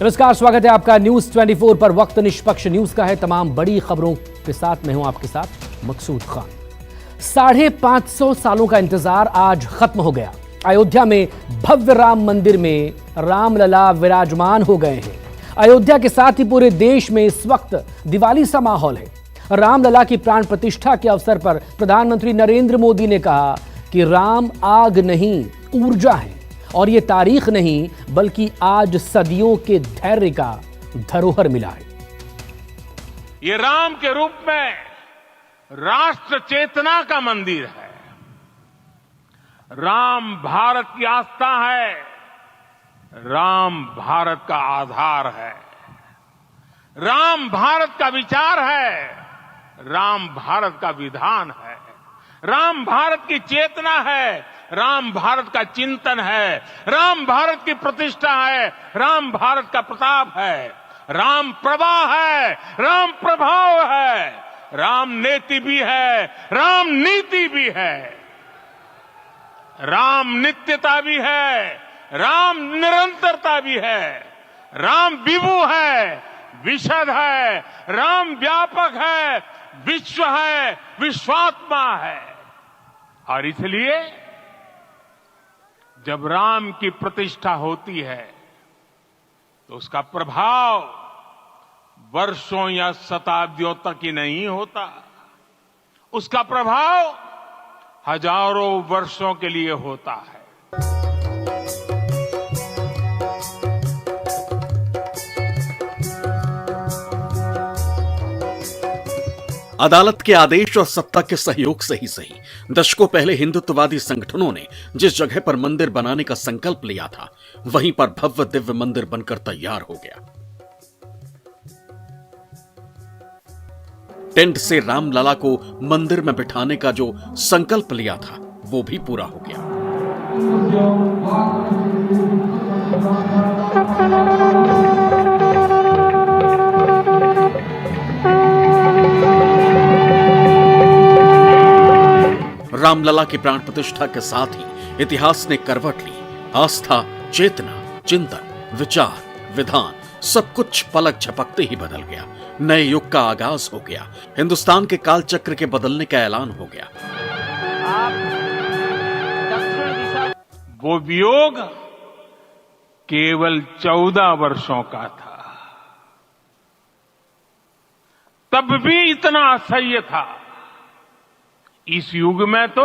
नमस्कार, स्वागत है आपका न्यूज 24 पर। वक्त निष्पक्ष न्यूज का है। तमाम बड़ी खबरों के साथ मैं हूं आपके साथ मकसूद खान। 550 सालों का इंतजार आज खत्म हो गया। अयोध्या में भव्य राम मंदिर में रामलला विराजमान हो गए हैं। अयोध्या के साथ ही पूरे देश में इस वक्त दिवाली सा माहौल है। रामलला की प्राण प्रतिष्ठा के अवसर पर प्रधानमंत्री नरेंद्र मोदी ने कहा कि राम आग नहीं, ऊर्जा है और ये तारीख नहीं बल्कि आज सदियों के धैर्य का धरोहर मिला है। ये राम के रूप में राष्ट्र चेतना का मंदिर है। राम भारत की आस्था है। राम भारत का आधार है। राम भारत का विचार है। राम भारत का विधान है। राम भारत की चेतना है। राम भारत का चिंतन है। राम भारत की प्रतिष्ठा है। राम भारत का प्रताप है। राम प्रवाह है। राम प्रभाव है। राम नेति भी है। राम नीति भी है। राम नित्यता भी है। राम निरंतरता भी है। राम विभु है, विशद है। राम व्यापक है, विश्व है, विश्वात्मा है। और इसलिए जब राम की प्रतिष्ठा होती है तो उसका प्रभाव वर्षों या शताब्दियों तक ही नहीं होता। उसका प्रभाव हजारों वर्षों के लिए होता है। अदालत के आदेश और सत्ता के सहयोग से ही सही, दशकों पहले हिंदुत्ववादी संगठनों ने जिस जगह पर मंदिर बनाने का संकल्प लिया था, वहीं पर भव्य दिव्य मंदिर बनकर तैयार हो गया। टेंट से रामलला को मंदिर में बिठाने का जो संकल्प लिया था, वो भी पूरा हो गया। रामलला की प्राण प्रतिष्ठा के साथ ही इतिहास ने करवट ली। आस्था, चेतना, चिंतन, विचार, विधान सब कुछ पलक झपकते ही बदल गया। नए युग का आगाज हो गया। हिंदुस्तान के कालचक्र के बदलने का ऐलान हो गया। वो वियोग केवल 14 वर्षों का था। तब भी इतना असह्य था। इस युग में तो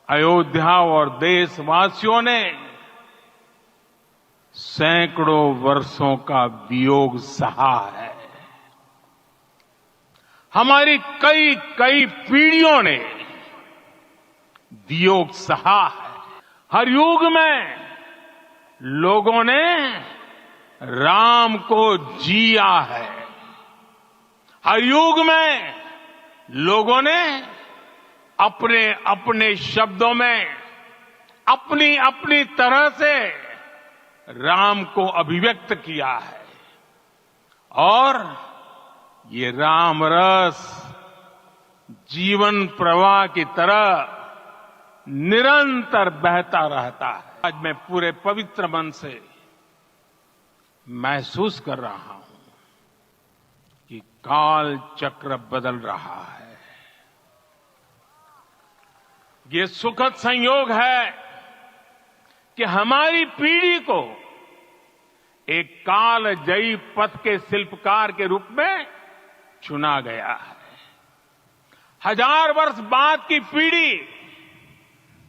अयोध्या और देशवासियों ने सैकड़ों वर्षों का वियोग सहा है। हमारी कई कई पीढ़ियों ने वियोग सहा है। हर युग में लोगों ने राम को जिया है। हर युग में लोगों ने अपने अपने शब्दों में अपनी अपनी तरह से राम को अभिव्यक्त किया है। और ये राम रस जीवन प्रवाह की तरह निरंतर बहता रहता है। आज मैं पूरे पवित्र मन से महसूस कर रहा हूं कि काल चक्र बदल रहा है। ये सुखद संयोग है कि हमारी पीढ़ी को एक कालजयी पथ के शिल्पकार के रूप में चुना गया है। 1000 वर्ष बाद की पीढ़ी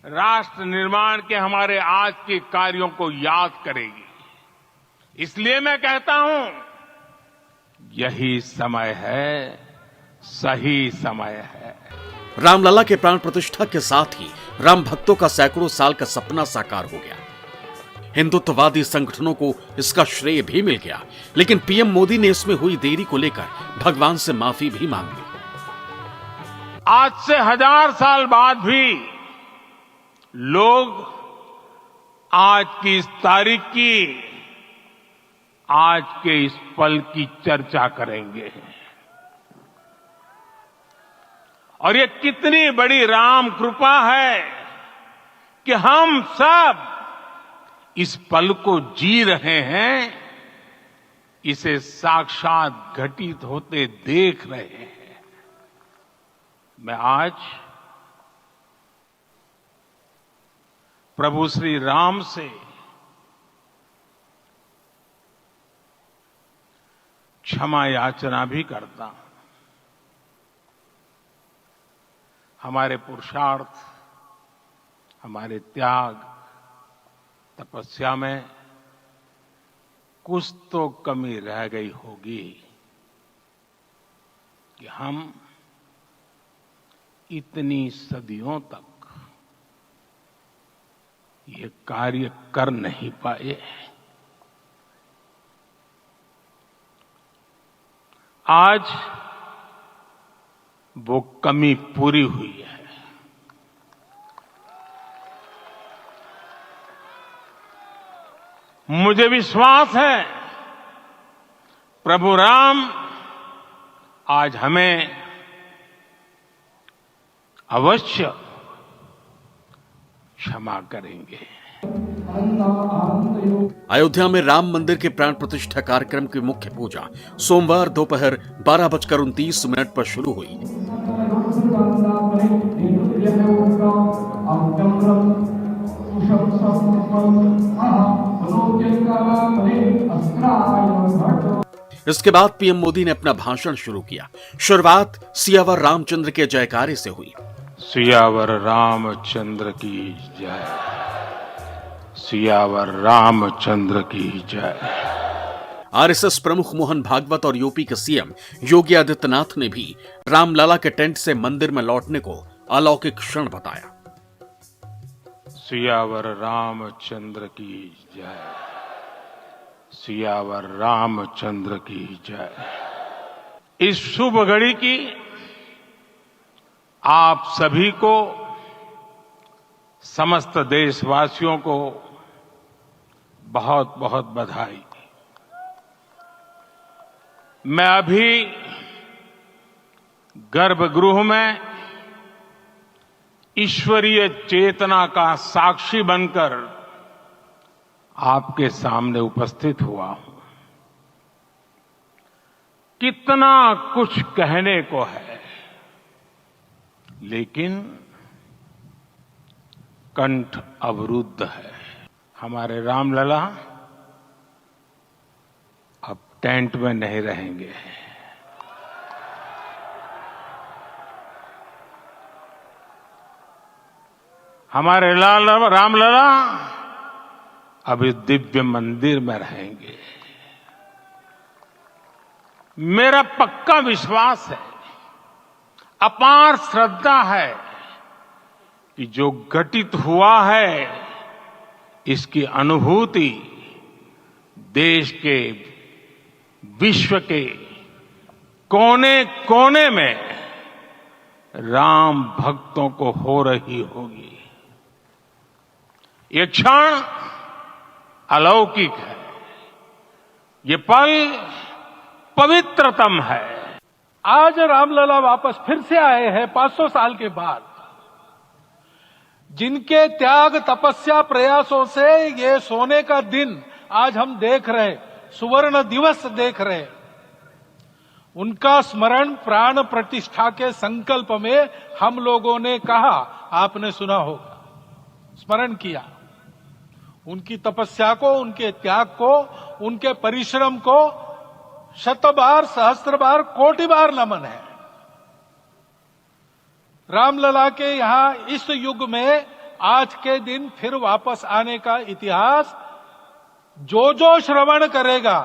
राष्ट्र निर्माण के हमारे आज के कार्यों को याद करेगी। इसलिए मैं कहता हूं, यही समय है, सही समय है। रामलला के प्राण प्रतिष्ठा के साथ ही राम भक्तों का सैकड़ों साल का सपना साकार हो गया। हिंदुत्ववादी संगठनों को इसका श्रेय भी मिल गया, लेकिन पीएम मोदी ने इसमें हुई देरी को लेकर भगवान से माफी भी मांग ली। आज से 1000 साल बाद भी लोग आज की इस तारीख की, आज के इस पल की चर्चा करेंगे। और ये कितनी बड़ी राम कृपा है कि हम सब इस पल को जी रहे हैं, इसे साक्षात घटित होते देख रहे हैं। मैं आज प्रभु श्री राम से क्षमा याचना भी करता हूं। हमारे पुरुषार्थ, हमारे त्याग, तपस्या में कुछ तो कमी रह गई होगी कि हम इतनी सदियों तक ये कार्य कर नहीं पाए। आज वो कमी पूरी हुई है। मुझे विश्वास है प्रभु राम आज हमें अवश्य क्षमा करेंगे। अयोध्या में राम मंदिर के प्राण प्रतिष्ठा कार्यक्रम की मुख्य पूजा सोमवार दोपहर 12:29 पर शुरू हुई। इसके बाद पीएम मोदी ने अपना भाषण शुरू किया। शुरुआत सियावर रामचंद्र के जयकारे से हुई। सियावर रामचंद्र की जय, सियावर रामचंद्र की जय। आरएसएस प्रमुख मोहन भागवत और यूपी के सीएम योगी आदित्यनाथ ने भी रामलला के टेंट से मंदिर में लौटने को अलौकिक क्षण बताया। सियावर रामचंद्र की जय, सियावर रामचंद्र की जय। इस शुभ घड़ी की आप सभी को, समस्त देशवासियों को बहुत बहुत बधाई। मैं अभी गर्भगृह में ईश्वरीय चेतना का साक्षी बनकर आपके सामने उपस्थित हुआ हूं। कितना कुछ कहने को है, लेकिन कंठ अवरुद्ध है। हमारे रामलला अब टेंट में नहीं रहेंगे। हमारे रामलला अब इस दिव्य मंदिर में रहेंगे। मेरा पक्का विश्वास है, अपार श्रद्धा है कि जो घटित हुआ है, इसकी अनुभूति देश के, विश्व के कोने कोने में राम भक्तों को हो रही होगी। ये क्षण अलौकिक है, ये पल पवित्रतम है। आज रामलला वापस फिर से आए हैं 500 साल के बाद। जिनके त्याग, तपस्या, प्रयासों से ये सोने का दिन आज हम देख रहे हैं, सुवर्ण दिवस देख रहे हैं। उनका स्मरण प्राण प्रतिष्ठा के संकल्प में हम लोगों ने कहा, आपने सुना होगा, स्मरण किया। उनकी तपस्या को, उनके त्याग को, उनके परिश्रम को शत बार, सहस्त्र बार, कोटि बार नमन है। रामलला के यहां इस युग में आज के दिन फिर वापस आने का इतिहास जो श्रवण करेगा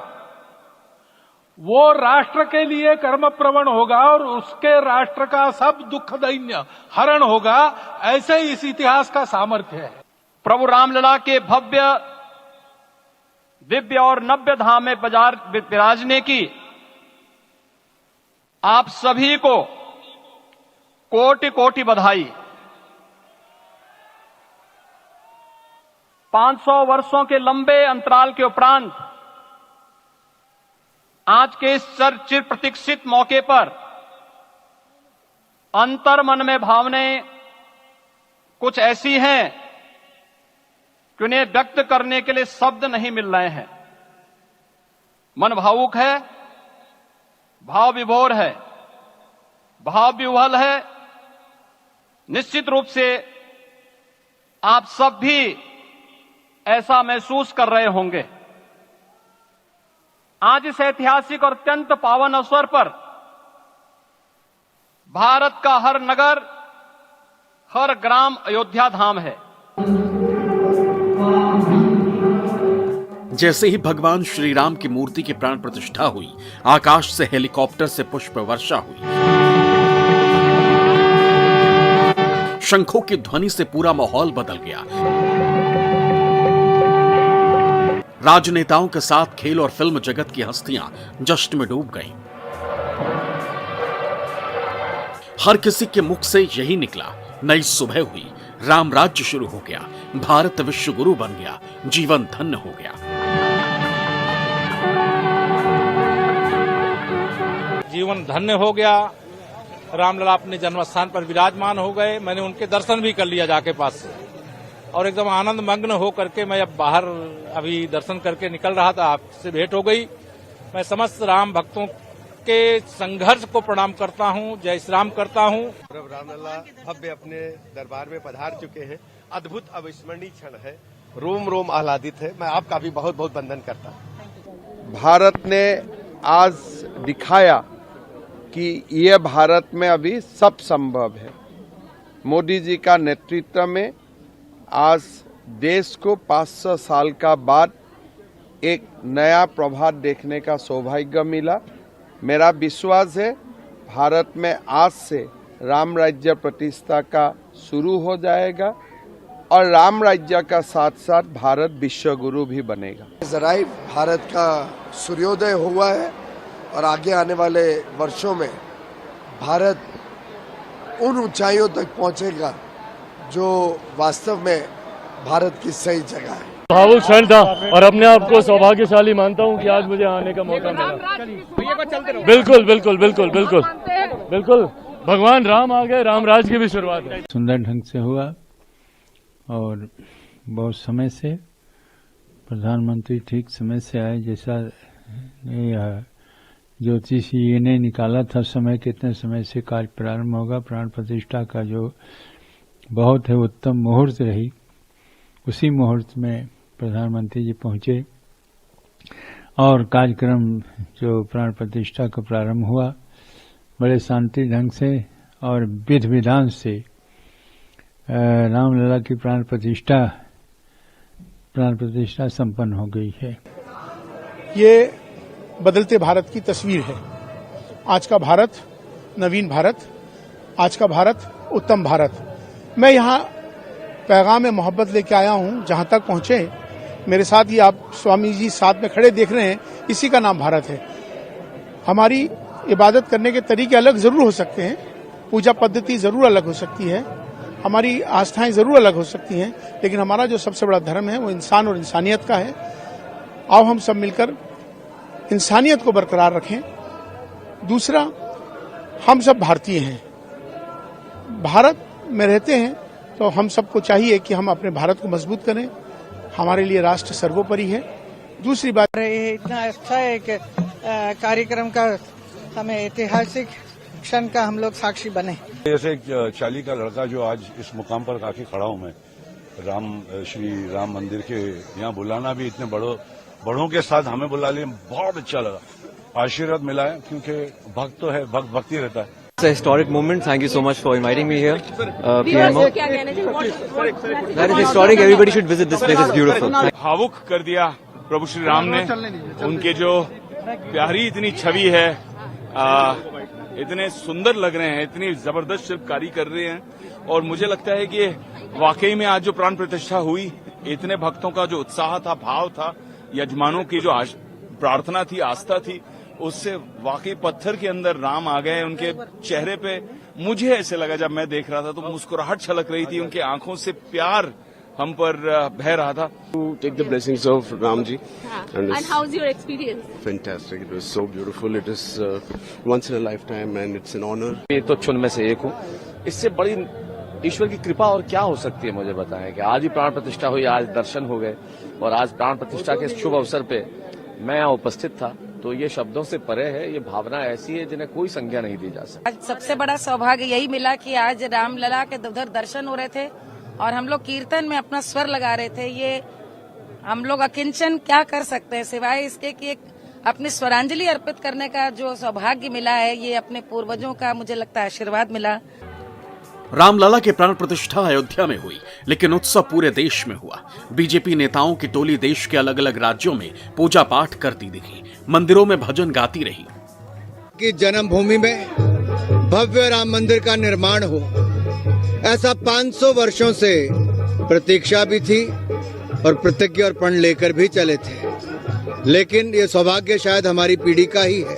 वो राष्ट्र के लिए कर्मप्रवण होगा और उसके राष्ट्र का सब दुख दैन्य हरण होगा। ऐसे इस इतिहास का सामर्थ्य है। प्रभु रामलला के भव्य, दिव्य और नव्य धाम में विराजने की आप सभी को कोटि कोटि बधाई। 500 वर्षों के लंबे अंतराल के उपरांत आज के इस चिर प्रतीक्षित मौके पर अंतर मन में भावनाएं कुछ ऐसी हैं कि उन्हें व्यक्त करने के लिए शब्द नहीं मिल रहे हैं। मन भावुक है, भाव विभोर है, भाव विह्वल है। निश्चित रूप से आप सब भी ऐसा महसूस कर रहे होंगे। आज इस ऐतिहासिक और अत्यंत पावन अवसर पर भारत का हर नगर, हर ग्राम अयोध्या धाम है। जैसे ही भगवान श्री राम की मूर्ति की प्राण प्रतिष्ठा हुई, आकाश से हेलीकॉप्टर से पुष्प वर्षा हुई। शंखों की ध्वनि से पूरा माहौल बदल गया। राजनेताओं के साथ खेल और फिल्म जगत की हस्तियां जश्न में डूब गईं। हर किसी के मुख से यही निकला, नई सुबह हुई, राम राज्य शुरू हो गया, भारत विश्व गुरु बन गया, जीवन धन्य हो गया। जीवन धन्य हो गया। रामलला अपने जन्मस्थान पर विराजमान हो गए। मैंने उनके दर्शन भी कर लिया जाके पास से, और एकदम आनंद मग्न हो करके मैं अब बाहर अभी दर्शन करके निकल रहा था, आपसे भेंट हो गई। मैं समस्त राम भक्तों के संघर्ष को प्रणाम करता हूं, जय श्री राम करता हूं। रामलला भव्य अपने दरबार में पधार चुके हैं। अद्भुत अविस्मरणीय क्षण है, रोम रोम आह्लादित है। मैं आपका भी बहुत बहुत वंदन करता हूं। भारत ने आज दिखाया कि ये भारत में अभी सब संभव है। मोदी जी का नेतृत्व में आज देश को 500 साल का बाद एक नया प्रभात देखने का सौभाग्य मिला। मेरा विश्वास है भारत में आज से राम राज्य प्रतिष्ठा का शुरू हो जाएगा और राम राज्य का साथ साथ भारत विश्व गुरु भी बनेगा। जराइव भारत का सूर्योदय हुआ है और आगे आने वाले वर्षों में भारत उन ऊंचाइयों तक पहुंचेगा जो वास्तव में भारत की सही जगह है। भावुक क्षण था और अपने आप को सौभाग्यशाली मानता हूं कि आज मुझे आने का मौका मिला। बिल्कुल बिल्कुल बिल्कुल बिल्कुल बिल्कुल भगवान राम आ गए, राम राज की भी शुरुआत है। सुंदर ढंग से हुआ और बहुत समय से प्रधानमंत्री ठीक समय से आए। जैसा ज्योतिषी ने निकाला था समय, कितने समय से कार्य प्रारंभ होगा, प्राण प्रतिष्ठा का जो बहुत है उत्तम मुहूर्त रही, उसी मुहूर्त में प्रधानमंत्री जी पहुंचे और कार्यक्रम जो प्राण प्रतिष्ठा का प्रारंभ हुआ बड़े शांति ढंग से और विधि विधान से रामलला की प्राण प्रतिष्ठा संपन्न हो गई है। ये बदलते भारत की तस्वीर है। आज का भारत नवीन भारत, आज का भारत उत्तम भारत। मैं यहाँ पैगाम में मोहब्बत लेके आया हूँ। जहाँ तक पहुँचे मेरे साथ ही आप स्वामी जी साथ में खड़े देख रहे हैं, इसी का नाम भारत है। हमारी इबादत करने के तरीके अलग जरूर हो सकते हैं, पूजा पद्धति जरूर अलग हो सकती है, हमारी आस्थाएं जरूर अलग हो सकती हैं, लेकिन हमारा जो सबसे बड़ा धर्म है वो इंसान और इंसानियत का है। आओ हम सब मिलकर इंसानियत को बरकरार रखें। दूसरा, हम सब भारतीय हैं, भारत में रहते हैं, तो हम सबको चाहिए कि हम अपने भारत को मजबूत करें। हमारे लिए राष्ट्र सर्वोपरि है। दूसरी बात, इतना अच्छा एक कार्यक्रम का हमें ऐतिहासिक क्षण का हम लोग साक्षी बने। जैसे एक 40 का लड़का जो आज इस मुकाम पर आके खड़ा हूं मैं, श्री राम मंदिर के यहाँ बुलाना भी इतने बड़ों के साथ हमें बुला लिया, बहुत अच्छा लगा, आशीर्वाद मिला है, क्योंकि भक्त तो है, भक्ति रहता है। It's a historic moment. Thank you so much for inviting me here, PMO. That is historic. Everybody should visit this place. It's beautiful. भावुक कर दिया प्रभु श्री राम ने। उनके जो प्यारी इतनी छवि है, इतने सुंदर लग रहे हैं, इतनी जबरदस्त शिल्पकारी कर रहे हैं, और मुझे लगता है कि वाकई में आज जो प्राण प्रतिष्ठा हुई, इतने भक्तों का जो उत्साह था, भाव था, यजमानों की जो प्रार्थना थी, आस्था थी, उससे वाकई पत्थर के अंदर राम आ गए। उनके चेहरे पे मुझे ऐसे लगा, जब मैं देख रहा था तो मुस्कुराहट छलक रही थी, उनके आंखों से प्यार हम पर बह रहा था। To take the blessings of Ramji. And how's your experience? Fantastic. It was so beautiful. It is once in a lifetime and it's an honor. मैं तो चुन में से एक हूँ। इससे बड़ी ईश्वर की कृपा और क्या हो सकती है मुझे बताएं कि आज ही प्राण प्रतिष्ठा हुई, आज दर्शन हो गए और आज प्राण प्रतिष्ठा के शुभ अवसर पे मैं यहाँ उपस्थित था, तो ये शब्दों से परे है, ये भावना ऐसी है जिन्हें कोई संज्ञा नहीं दी जा सकती। आज सबसे बड़ा सौभाग्य यही मिला कि आज रामलला के उधर दर्शन हो रहे थे और हम लोग कीर्तन में अपना स्वर लगा रहे थे। ये हम लोग अकिंचन क्या कर सकते हैं सिवाय इसके कि एक अपनी स्वरांजलि अर्पित करने का जो सौभाग्य मिला है, ये अपने पूर्वजों का मुझे लगता है आशीर्वाद मिला। रामलला के प्राण प्रतिष्ठा अयोध्या में हुई, लेकिन उत्सव पूरे देश में हुआ। बीजेपी नेताओं की टोली देश के अलग अलग राज्यों में पूजा पाठ करती दिखी, मंदिरों में भजन गाती रही। कि जन्मभूमि में भव्य राम मंदिर का निर्माण हो, ऐसा 500 वर्षों से प्रतीक्षा भी थी और प्रतिज्ञा और प्रण लेकर भी चले थे, लेकिन ये सौभाग्य शायद हमारी पीढ़ी का ही है,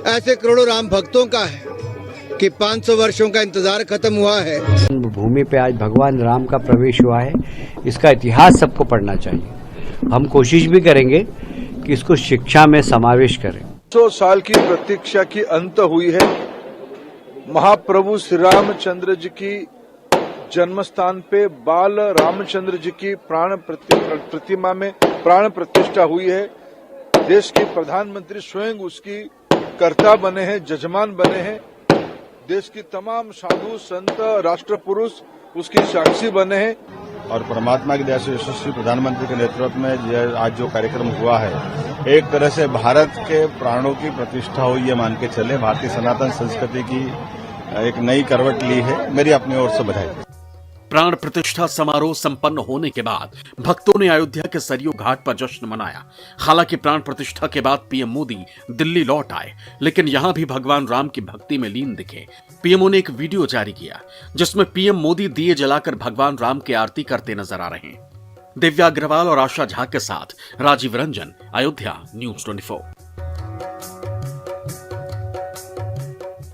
ऐसे करोड़ों राम भक्तों का है कि 500 वर्षों का इंतजार खत्म हुआ है। भूमि पे आज भगवान राम का प्रवेश हुआ है, इसका इतिहास सबको पढ़ना चाहिए। हम कोशिश भी करेंगे कि इसको शिक्षा में समावेश करें। 100 साल की प्रतीक्षा की अंत हुई है। महाप्रभु श्री रामचंद्र जी की जन्म स्थान पे बाल रामचंद्र जी की प्रतिमा में प्राण प्रतिष्ठा हुई है। देश के प्रधानमंत्री स्वयं उसकी कर्ता बने हैं, जजमान बने हैं। देश की तमाम साधु संत राष्ट्र पुरुष उसकी साक्षी बने हैं। और परमात्मा की दया से यशस्वी प्रधानमंत्री के नेतृत्व में आज जो कार्यक्रम हुआ है, एक तरह से भारत के प्राणों की प्रतिष्ठा हुई ये मान के चले। भारतीय सनातन संस्कृति की एक नई करवट ली है। मेरी अपनी ओर से बधाई। प्राण प्रतिष्ठा समारोह संपन्न होने के बाद भक्तों ने अयोध्या के सरयू घाट पर जश्न मनाया। हालांकि प्राण प्रतिष्ठा के बाद पीएम मोदी दिल्ली लौट आए, लेकिन यहां भी भगवान राम की भक्ति में लीन दिखे। पीएमओ ने एक वीडियो जारी किया जिसमें पीएम मोदी दिए जलाकर भगवान राम की आरती करते नजर आ रहे हैं। दिव्या अग्रवाल और आशा झा के साथ राजीव रंजन, अयोध्या न्यूज़ 24।